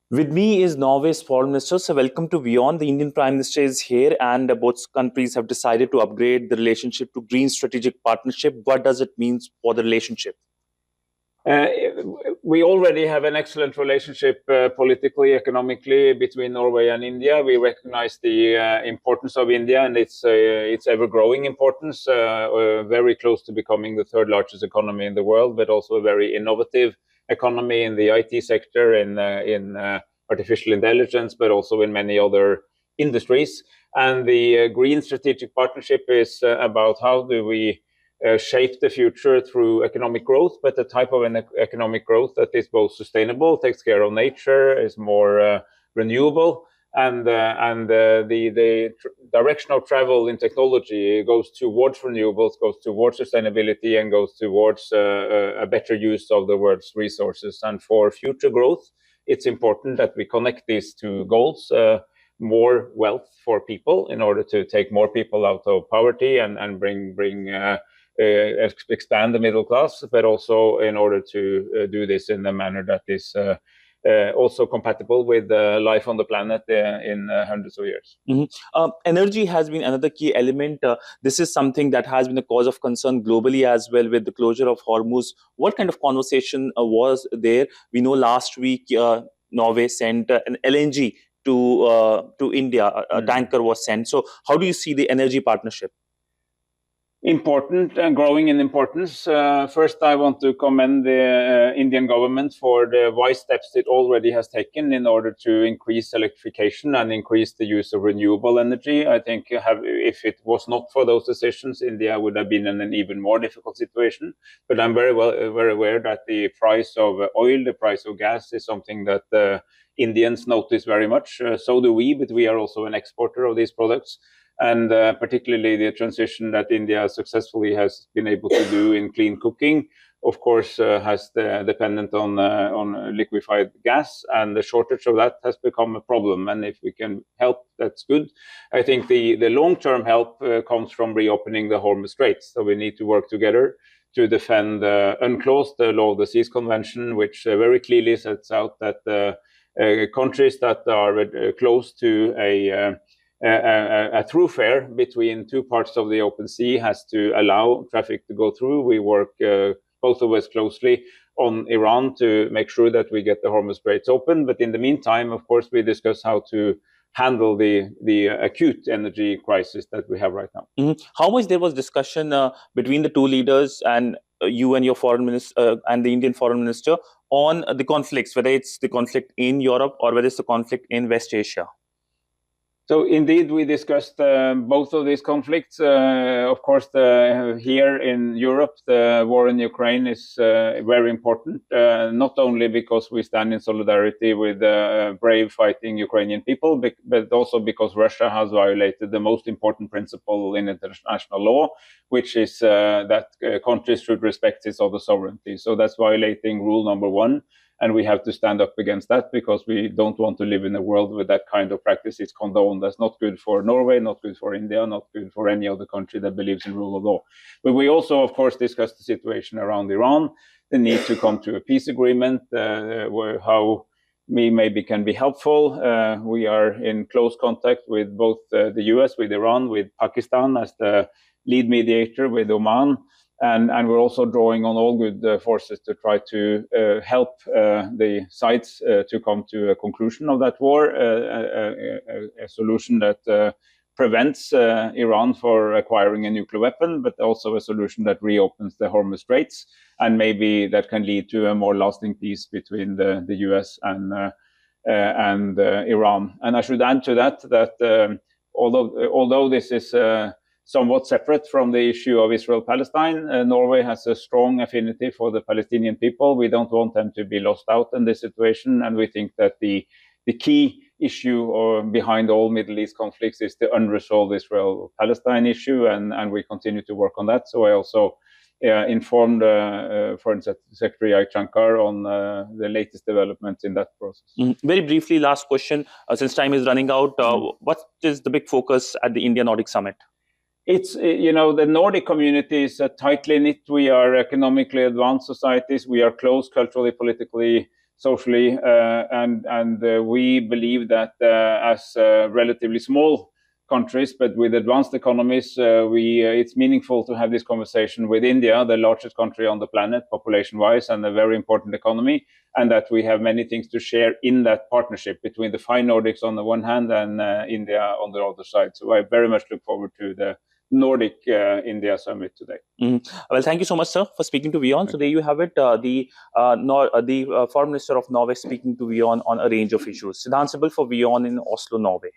With me is Norway's foreign minister. So, welcome to WION. The Indian Prime Minister is here, and both countries have decided to upgrade the relationship to Green Strategic Partnership. What does it mean for the relationship? Uh, we already have an excellent relationship politically, economically between Norway and India. We recognize the importance of India and its ever-growing importance, very close to becoming the third largest economy in the world, but also a very innovative economy in the IT sector, in artificial intelligence, but also in many other industries. And the Green Strategic Partnership is about how do we shape the future through economic growth, but the type of an economic growth that is both sustainable, takes care of nature, is more renewable, and the direction of travel in technology goes towards renewables, goes towards sustainability, and goes towards a better use of the world's resources. And for future growth, it's important that we connect these two goals. More wealth for people in order to take more people out of poverty and expand the middle class, but also in order to do this in a manner that is also compatible with life on the planet in hundreds of years. Energy has been another key element. This is something that has been a cause of concern globally as well with the closure of Hormuz. What kind of conversation was there? We know last week Norway sent an LNG to India. A tanker was sent. So, how do you see the energy partnership? Important and growing in importance. First, I want to commend the Indian government for the wise steps it already has taken in order to increase electrification and increase the use of renewable energy. I think if it was not for those decisions, India would have been in an even more difficult situation. But I'm very aware that the price of oil, the price of gas, is something that Indians notice very much. So do we, but we are also an exporter of these products. And particularly the transition that India successfully has been able to do in clean cooking, of course, has dependent on liquefied gas, and the shortage of that has become a problem. And if we can help, that's good. I think the long-term help comes from reopening the Hormuz Straits. So we need to work together to defend UNCLOS, the Law of the Seas Convention, which very clearly sets out that countries that are close to a thoroughfare between two parts of the open sea has to allow traffic to go through. We work, both of us, closely on Iran to make sure that we get the Hormuz Straits open. But in the meantime, of course, we discuss how to handle the acute energy crisis that we have right now. How much there was discussion between the two leaders and you and your foreign minister and the Indian foreign minister on the conflicts, whether it's the conflict in Europe or whether it's the conflict in West Asia? So indeed, we discussed both of these conflicts. Of course, here in Europe, the war in Ukraine is very important, not only because we stand in solidarity with brave fighting Ukrainian people, but also because Russia has violated the most important principle in international law, which is that countries should respect its other sovereignty. So that's violating rule number one. And we have to stand up against that because we don't want to live in a world where that kind of practice is condoned. That's not good for Norway, not good for India, not good for any other country that believes in rule of law. But we also, of course, discussed the situation around Iran, the need to come to a peace agreement, how we maybe can be helpful. We are in close contact with both the US, with Iran, with Pakistan as the lead mediator, with Oman. And we're also drawing on all good forces to try to help the sides to come to a conclusion of that war, a solution that prevents Iran from acquiring a nuclear weapon, but also a solution that reopens the Hormuz Straits, and maybe that can lead to a more lasting peace between the US and Iran. And I should add to that although this is somewhat separate from the issue of Israel-Palestine, Norway has a strong affinity for the Palestinian people. We don't want them to be lost out in this situation, and we think that the key issue behind all Middle East conflicts is the unresolved Israel-Palestine issue, and we continue to work on that. So I also informed Foreign Secretary Eide on the latest developments in that process. Very briefly, last question, since time is running out, what is the big focus at the India-Nordic Summit? It's, the Nordic community is tightly knit. We are economically advanced societies. We are close culturally, politically, socially, and we believe that as relatively small countries, but with advanced economies, it's meaningful to have this conversation with India, the largest country on the planet, population-wise, and a very important economy, and that we have many things to share in that partnership between the five Nordics on the one hand and India on the other side. So I very much look forward to the Nordic India Summit today. Well, thank you so much, sir, for speaking to WION. So there you have it, the Foreign Minister of Norway speaking to WION on a range of issues. Siddhan Sibal for WION in Oslo, Norway.